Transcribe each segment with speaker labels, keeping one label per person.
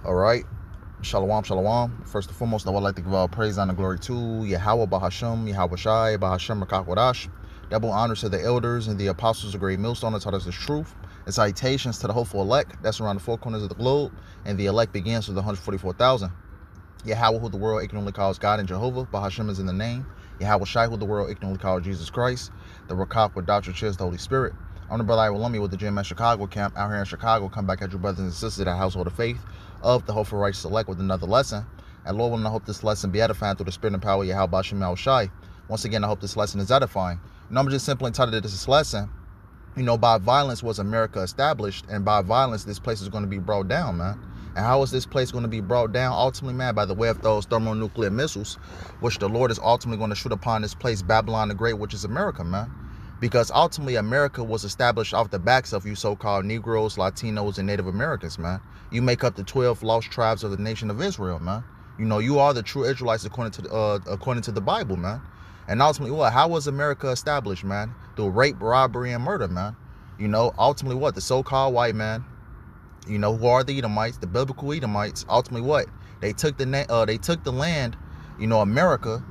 Speaker 1: All right. Shalom, shalom. First and foremost, I would like to give all praise and glory to Yahweh Bahasham, Yahweh Shai, Bahasham Rakakwadash. Double honors to the elders and the apostles of Great Millstone that taught us the truth. And salutations to the hopeful elect that's around the four corners of the globe. And the elect begins with the 144,000. Yahweh, who the world ignorantly calls God, and Jehovah, Bahasham is in the name. Yahweh Shai, who the world ignorantly calls Jesus Christ. The Rakak with doctrine, cheers, the Holy Spirit. I'm the brother Iwalumi with the GMS Chicago camp out here in Chicago. Come back at your brothers and sisters, the household of faith of the hopeful righteous elect with another lesson. And Lord willing, I hope this lesson be edifying through the spirit and power of Yahweh Bashem Shai. Once again, I hope this lesson is edifying. I'm just simply entitled this lesson, by violence was America established, and by violence this place is going to be brought down, man. And how is this place going to be brought down? Ultimately, man, by the way of those thermonuclear missiles, which the Lord is ultimately going to shoot upon this place, Babylon the Great, which is America, man. Because ultimately America was established off the backs of you so-called Negroes, Latinos, and Native Americans, man. You make up the 12 lost tribes of the nation of Israel, man. You are the true Israelites according to the Bible, man. And ultimately, how was America established, man? Through rape, robbery, and murder, man. Ultimately the so-called white man, who are the Edomites, the biblical Edomites, ultimately they took the land, America,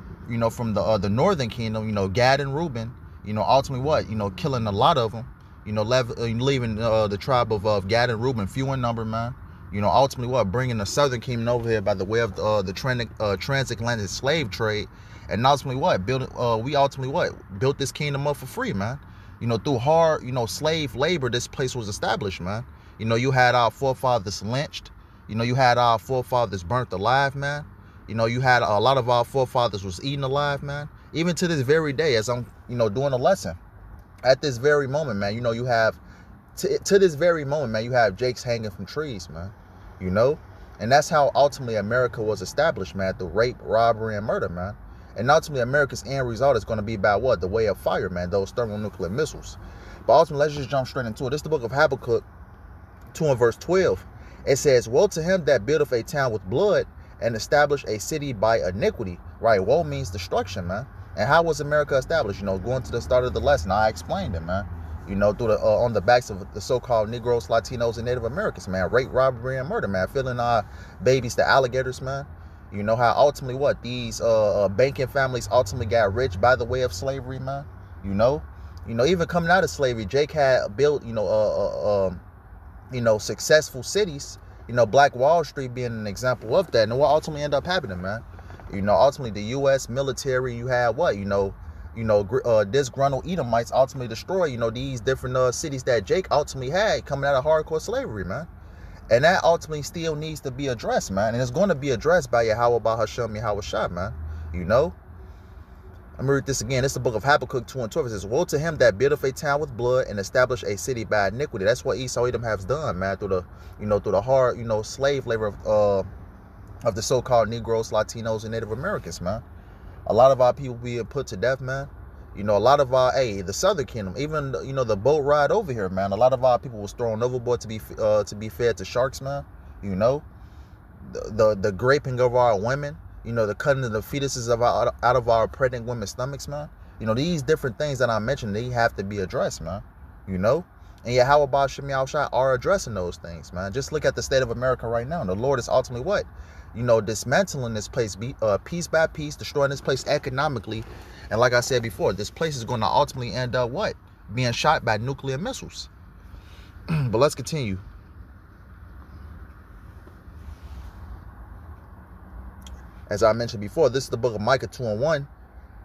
Speaker 1: from the northern kingdom, Gad and Reuben, ultimately killing a lot of them, leaving the tribe of Gad and Reuben few in number, man. Ultimately bringing the southern kingdom over here by the way of the transatlantic slave trade. And ultimately we ultimately built this kingdom up for free, man. Through hard, slave labor, this place was established, man. You had our forefathers lynched. You had our forefathers burnt alive, man. You had a lot of our forefathers was eaten alive, man. Even to this very day, as I'm, doing a lesson, at this very moment, man, you have, to this very moment, man, you have jakes hanging from trees, man. And that's how ultimately America was established, man, through rape, robbery, and murder, man. And ultimately America's end result is going to be by what? The way of fire, man, those thermonuclear missiles. But ultimately, let's just jump straight into it. This is the book of Habakkuk 2 and verse 12. It says, woe to him that buildeth a town with blood and establish a city by iniquity. Right? Woe means destruction, man. And how was America established? Going to the start of the lesson, I explained it, man. Through the on the backs of the so-called Negroes, Latinos, and Native Americans, man. Rape, robbery, and murder, man. Filling our babies to alligators, man. How ultimately these banking families ultimately got rich by the way of slavery, man. Even coming out of slavery, Jake had built, successful cities. Black Wall Street being an example of that. And what ultimately ended up happening, man? Ultimately the U.S. military, you had disgruntled Edomites ultimately destroy, these different cities that Jake ultimately had coming out of hardcore slavery, man. And that ultimately still needs to be addressed, man. And it's going to be addressed by Yahweh Bahasham, Yahweh Shai, man. I'm going to read this again. It's the book of Habakkuk 2 and 12. It says, woe to him that buildeth a town with blood and establish a city by iniquity. That's what Esau Edom has done, man, through the hard, slave labor of the so-called Negroes, Latinos, and Native Americans, man. A lot of our people being put to death, man. A lot of our, the Southern Kingdom, even, the boat ride over here, man. A lot of our people was thrown overboard to be fed to sharks, man. The raping of our women, the cutting of the fetuses out of our pregnant women's stomachs, man. These different things that I mentioned, they have to be addressed, man. And Yahweh Bashem Yahushua are addressing those things, man. Just look at the state of America right now. The Lord is ultimately dismantling this place piece by piece, destroying this place economically. And like I said before, this place is going to ultimately end up being shot by nuclear missiles. But let's continue. As I mentioned before, this is the book of Micah 2 and 1.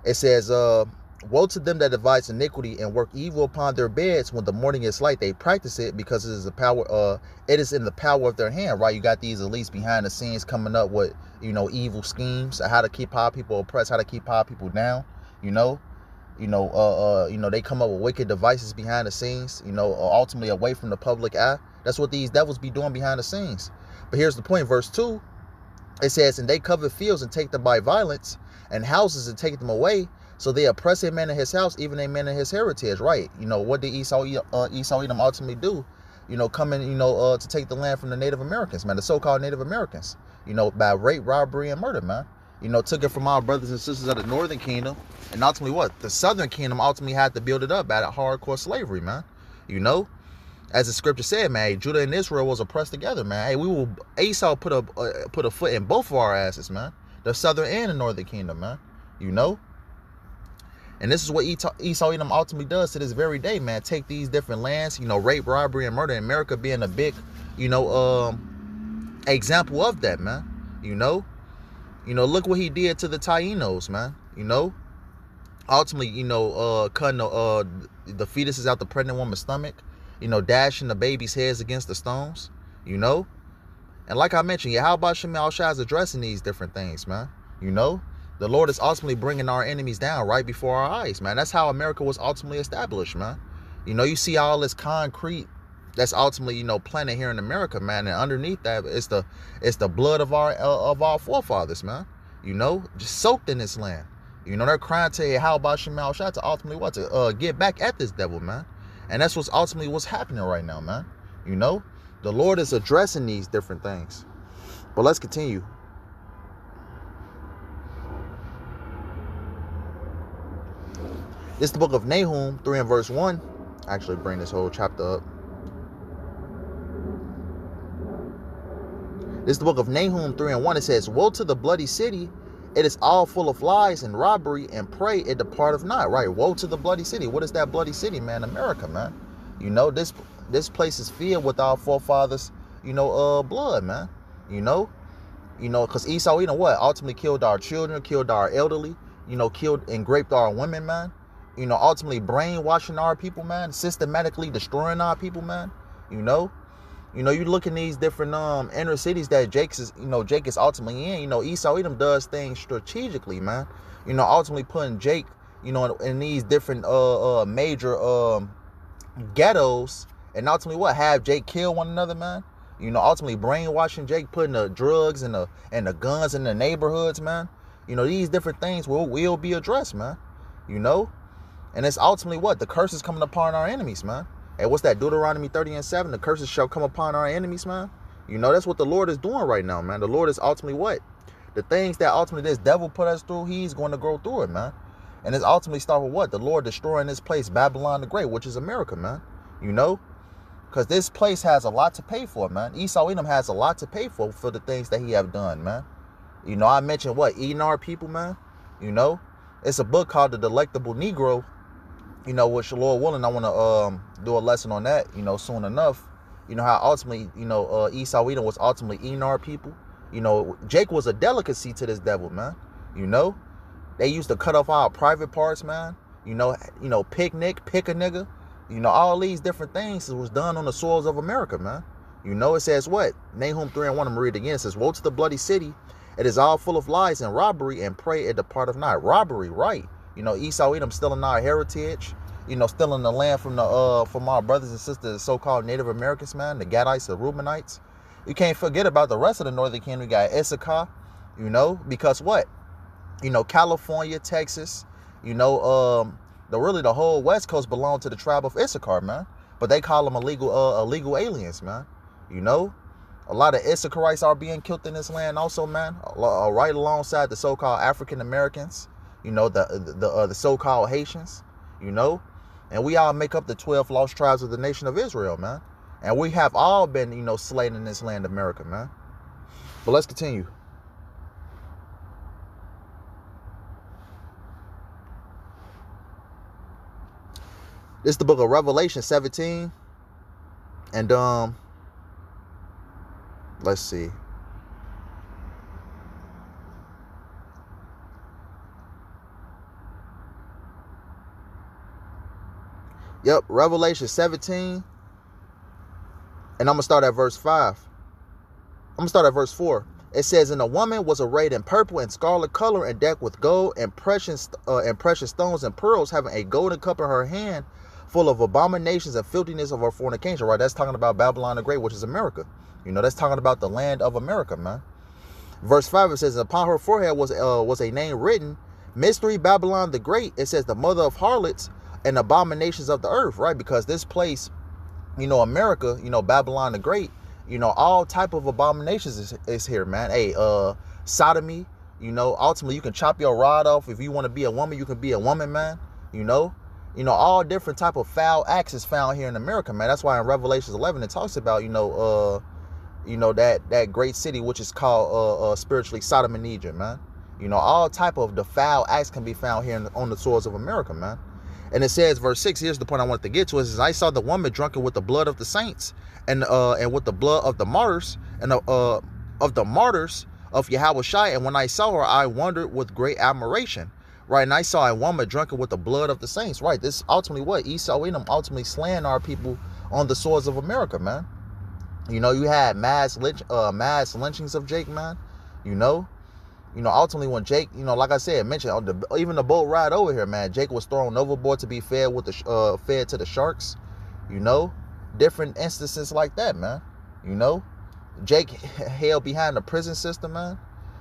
Speaker 1: It says, woe to them that devise iniquity and work evil upon their beds. When the morning is light, they practice it because it is in the power of their hand, right? You got these elites behind the scenes coming up with, evil schemes, how to keep our people oppressed, how to keep our people down, they come up with wicked devices behind the scenes, ultimately away from the public eye. That's what these devils be doing behind the scenes. But here's the point, verse 2. It says, and they cover fields and take them by violence, and houses and take them away. So they oppress a man in his house, even a man in his heritage, right? What did Esau Edom ultimately do? Coming, to take the land from the Native Americans, man, the so-called Native Americans, by rape, robbery, and murder, man. Took it from our brothers and sisters of the Northern Kingdom, and ultimately the Southern Kingdom ultimately had to build it up out of hardcore slavery, man. As the scripture said, man, hey, Judah and Israel was oppressed together, man. Hey, Esau put a foot in both of our asses, man. The southern and the northern kingdom, man. You know? And this is what Esau Edom ultimately does to this very day, man. Take these different lands, rape, robbery, and murder. America being a big, example of that, man. Look what he did to the Tainos, man. Ultimately, cutting the fetuses out the pregnant woman's stomach. Dashing the baby's heads against the stones. And like I mentioned, Yahweh Shem Al-Shai is addressing these different things, man. The Lord is ultimately bringing our enemies down right before our eyes, man. That's how America was ultimately established, man. You see all this concrete that's ultimately, planted here in America, man. And underneath that, it's the blood of our forefathers, man. Just soaked in this land. They're crying to Yahweh Shem Al-Shai to ultimately what? To get back at this devil, man. And that's what's happening right now, man. The Lord is addressing these different things. But let's continue. This is the book of Nahum 3 and verse 1. Actually bring this whole chapter up. This is the book of Nahum 3 and 1. It says, "Woe to the bloody city. It is all full of lies and robbery, and pray it departeth not." Right? Woe to the bloody city. What is that bloody city, man? America, man. This place is filled with our forefathers, blood, man. Because Esau, what? Ultimately killed our children, killed our elderly, killed and raped our women, man. Ultimately brainwashing our people, man. Systematically destroying our people, man. You look in these different inner cities that Jake is ultimately in. Esau Edom does things strategically, man. Ultimately putting Jake, in these different major ghettos, and ultimately what? Have Jake kill one another, man. Ultimately brainwashing Jake, putting the drugs and the guns in the neighborhoods, man. These different things will be addressed, man. And it's ultimately what? The curses coming upon our enemies, man. Hey, what's that? Deuteronomy 30 and 7. The curses shall come upon our enemies, man. That's what the Lord is doing right now, man. The Lord is ultimately what? The things that ultimately this devil put us through, he's going to go through it, man. And it's ultimately start with what? The Lord destroying this place, Babylon the Great, which is America, man. Because this place has a lot to pay for, man. Esau Edom has a lot to pay for the things that he have done, man. I mentioned what? Eating our people, man. It's a book called The Delectable Negro. Which Lord willing, I want to do a lesson on that, soon enough. How ultimately, Esau Edom was ultimately eating our people. Jake was a delicacy to this devil, man. They used to cut off our private parts, man. Picnic, pick a nigga. All these different things was done on the soils of America, man. It says what? Nahum 3 and 1, I'm going to read it again. It says, "Woe to the bloody city. It is all full of lies and robbery, and pray it departeth not." Robbery, right? Esau Edom stealing our heritage, stealing the land from our brothers and sisters, the so-called Native Americans, man, the Gadites, the Reubenites. You can't forget about the rest of the northern kingdom. We got Issachar, because what? California, Texas, the whole West Coast belonged to the tribe of Issachar, man. But they call them illegal aliens, man. A lot of Issacharites are being killed in this land also, man. Right alongside the so-called African Americans. The so-called Haitians, and we all make up the 12 lost tribes of the nation of Israel, man. And we have all been, slain in this land, America, man. But let's continue. This is the book of Revelation 17. And, let's see. Yep, Revelation 17. And I'm going to start at verse 5. I'm going to start at verse 4. It says, "And a woman was arrayed in purple and scarlet color and decked with gold and precious stones and pearls, having a golden cup in her hand full of abominations and filthiness of her fornication." Right? That's talking about Babylon the Great, which is America. That's talking about the land of America, man. Verse 5, it says, "Upon her forehead was a name written, Mystery Babylon the Great." It says, "The mother of harlots and abominations of the earth," right? Because this place, America, Babylon the Great, all type of abominations is here, man. Hey, sodomy, ultimately you can chop your rod off. If you want to be a woman, you can be a woman, man. You know, all different type of foul acts is found here in America, man. That's why in Revelations 11 it talks about, that great city which is called spiritually Sodom and Egypt, man. You know, all type of the foul acts can be found here on the soils of America, man. And it says, verse 6, here's the point I wanted to get to, is I saw the woman drunken with the blood of the saints and with the blood of the martyrs and of the martyrs of Yahushua. And when I saw her, I wondered with great admiration. Right, and I saw a woman drunken with the blood of the saints. Right, this ultimately what? Esau Edom ultimately slaying our people on the soils of America, man. You know, you had mass lynchings of Jake, man. You know, ultimately when Jake, like I said, mentioned even the boat ride over here, man. Jake was thrown overboard to be fed fed to the sharks. You know, different instances like that, man. You know, Jake held behind the prison system, man.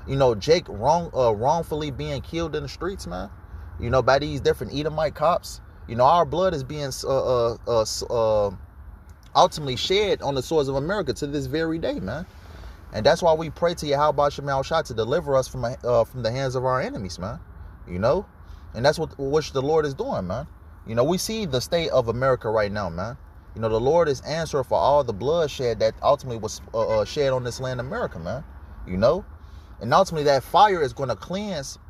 Speaker 1: You know, Jake wrongfully being killed in the streets, man. You know, by these different Edomite cops. You know, our blood is being ultimately shed on the soils of America to this very day, man. And that's why we pray to Yahweh Shema Shah to deliver us from the hands of our enemies, man. You know, and that's what the Lord is doing, man. You know, we see the state of America right now, man. You know, the Lord is answering for all the bloodshed that ultimately was shed on this land, America, man. You know. And ultimately that fire is going to cleanse,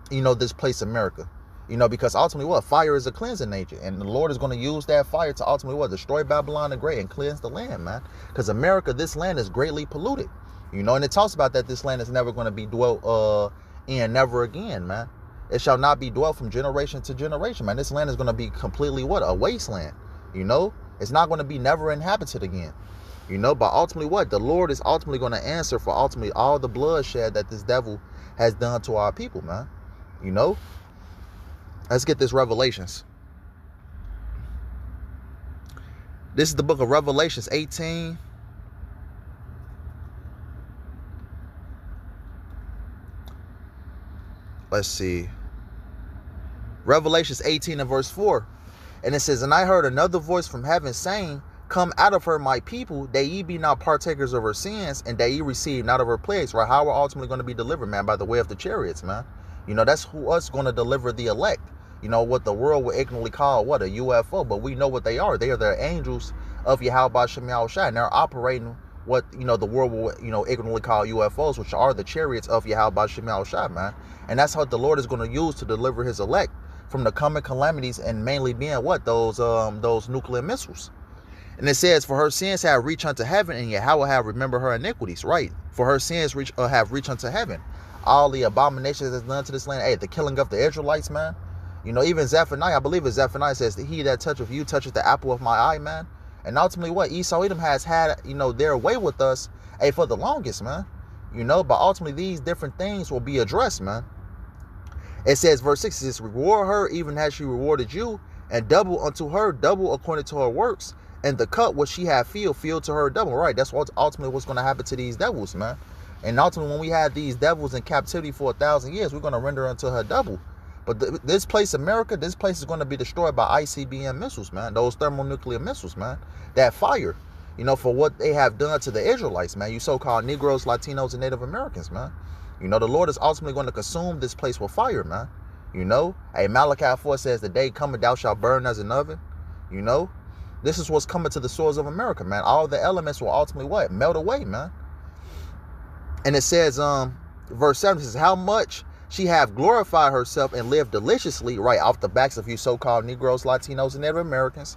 Speaker 1: this place, America. You know, because ultimately what? Fire is a cleansing nature. And the Lord is going to use that fire to ultimately what? Destroy Babylon the Great and cleanse the land, man. Because America, this land is greatly polluted. You know, and it talks about that this land is never going to be dwelt in never again, man. It shall not be dwelt from generation to generation, man. This land is going to be completely what? A wasteland. You know, it's not going to be never inhabited again. You know, but ultimately what? The Lord is ultimately going to answer for ultimately all the bloodshed that this devil has done to our people, man. You know? Let's get this Revelations. This is the book of Revelations 18. Let's see. Revelations 18 and verse 4. And it says, and I heard another voice from heaven saying, come out of her, my people, that ye be not partakers of her sins, and that ye receive not of her plagues. Right? How we're ultimately going to be delivered, man, by the way of the chariots, man. You know, that's who's going to deliver the elect. You know, what the world will ignorantly call, what, a UFO. But we know what they are. They are the angels of Yahweh Shem Yahushua. And they're operating what, the world will, ignorantly call UFOs, which are the chariots of Yahweh Shem Yahushua, man. And that's how the Lord is going to use to deliver his elect from the coming calamities, and mainly being what? Those nuclear missiles. And it says, for her sins have reached unto heaven, and Yahweh have remembered her iniquities. Right. For her sins have reached unto heaven. All the abominations that's done to this land. Hey, the killing of the Israelites, man. You know, even Zephaniah, I believe it's Zephaniah says, he that toucheth you toucheth the apple of my eye, man. And ultimately what? Esau Edom has had, their way with us, hey, for the longest, man. You know, but ultimately these different things will be addressed, man. It says, verse 6, it says, reward her even as she rewarded you, and double unto her, double according to her works. And the cup which she had filled to her double. Right, that's what ultimately what's going to happen to these devils, man. And ultimately when we have these devils in captivity for 1,000 years, we're going to render unto her double. But this place, America, this place is going to be destroyed by ICBM missiles, man. Those thermonuclear missiles, man. That fire, for what they have done to the Israelites, man. You so-called Negroes, Latinos, and Native Americans, man. The Lord is ultimately going to consume this place with fire, man. Hey, Malachi 4 says, the day coming thou shalt burn as an oven. This is what's coming to the soils of America, man. All the elements will ultimately what? Melt away, man. And it says, verse 7 says, how much she have glorified herself and lived deliciously, right, off the backs of you so-called Negroes, Latinos, and Native Americans.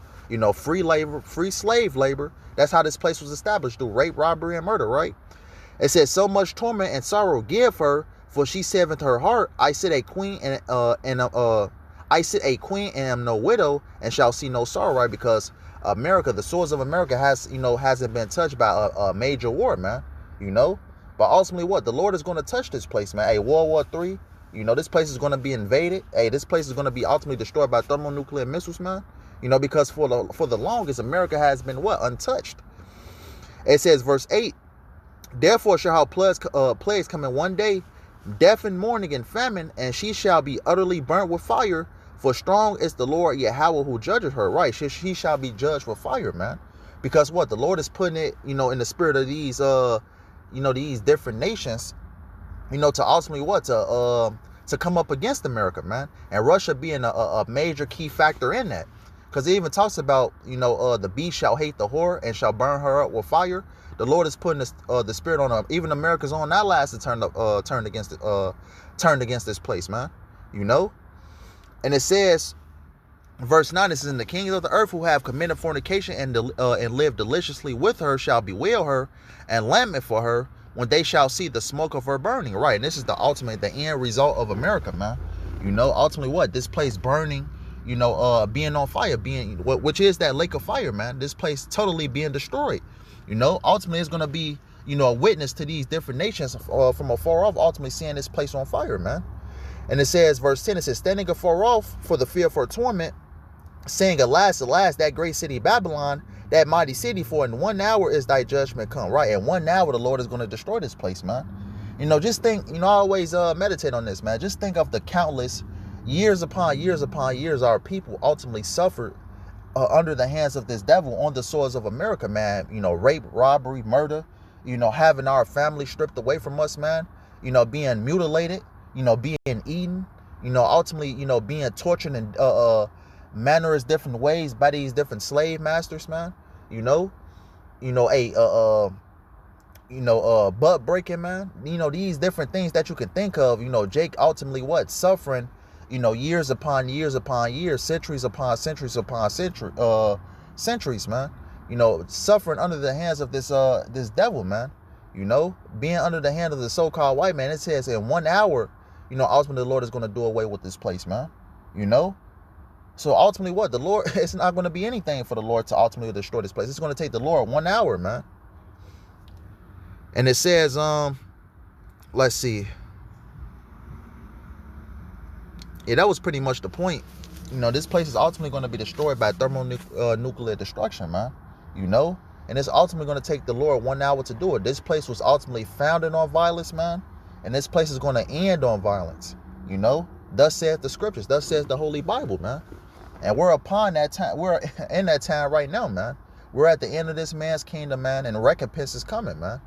Speaker 1: Free labor, free slave labor. That's how this place was established, through rape, robbery, and murder, right? It says, so much torment and sorrow give her, for she said unto her heart, I sit a queen and am no widow, and shall see no sorrow, right? Because America, the soils of America hasn't been touched by a major war, man. But ultimately what? The Lord is going to touch this place, man. Hey, World War III, this place is going to be invaded. Hey, this place is going to be ultimately destroyed by thermonuclear missiles, man. Because for the longest, America has been what? Untouched. It says, verse 8, therefore shall her plagues come in one day, death and mourning and famine, and she shall be utterly burnt with fire. For strong is the Lord Yahweh who judgeth her. Right, she shall be judged with fire, man. Because what? The Lord is putting it, in the spirit of these, these different nations, to ultimately what? to come up against America, man. And Russia being a major key factor in that. Because it even talks about, the beast shall hate the whore and shall burn her up with fire. The Lord is putting the spirit on her. Even America's on that last to turned against this place, man. And it says, verse 9, it says, and the kings of the earth who have committed fornication and live deliciously with her shall bewail her and lament for her when they shall see the smoke of her burning. Right, and this is the end result of America, man. Ultimately what? This place burning, being on fire, which is that lake of fire, man. This place totally being destroyed. Ultimately it's going to be, a witness to these different nations from afar off, ultimately seeing this place on fire, man. And it says, verse 10, it says, standing afar off for the fear of her torment, saying, alas, that great city Babylon, that mighty city, for in 1 hour is thy judgment come. Right, in 1 hour the Lord is going to destroy this place, man. Just think, I always meditate on this, man. Just think of the countless years upon years our people ultimately suffered under the hands of this devil on the soils of America, man. Rape, robbery, murder, having our family stripped away from us, man. Being mutilated, being eaten, ultimately, being tortured in manners different ways by these different slave masters, man. Butt breaking, man. These different things that you can think of. Jake ultimately what? Suffering, years upon years upon years, centuries upon centuries upon centuries, man. Suffering under the hands of this devil, man. Being under the hand of the so-called white man. It says in 1 hour, ultimately the Lord is going to do away with this place, man. So ultimately what? The Lord, it's not going to be anything for the Lord to ultimately destroy this place. It's going to take the Lord 1 hour, man. And it says, let's see. Yeah, that was pretty much the point. This place is ultimately going to be destroyed by thermonuclear destruction, man. And it's ultimately going to take the Lord 1 hour to do it. This place was ultimately founded on violence, man. And this place is going to end on violence. Thus saith the scriptures. Thus says the Holy Bible, man. And we're upon that time. We're in that time right now, man. We're at the end of this man's kingdom, man. And recompense is coming, man.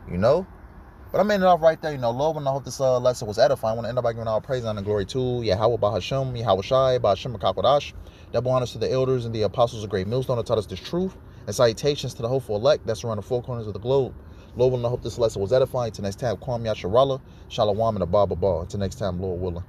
Speaker 1: But I'm ending off right there. Lord, and I hope this lesson was edifying. I want to end up by giving all praise and glory to Yahweh Bahasham, Yahweh Shai, Bahasham Kakodash. Double honors to the elders and the apostles of Great Millstone that taught us this truth. And salutations to the hopeful elect that's around the four corners of the globe. Lord, and I hope this lesson was edifying. Till next time, Kwam Yasharallah, Shalom, and Abba Ba. Until next time, Lord willing.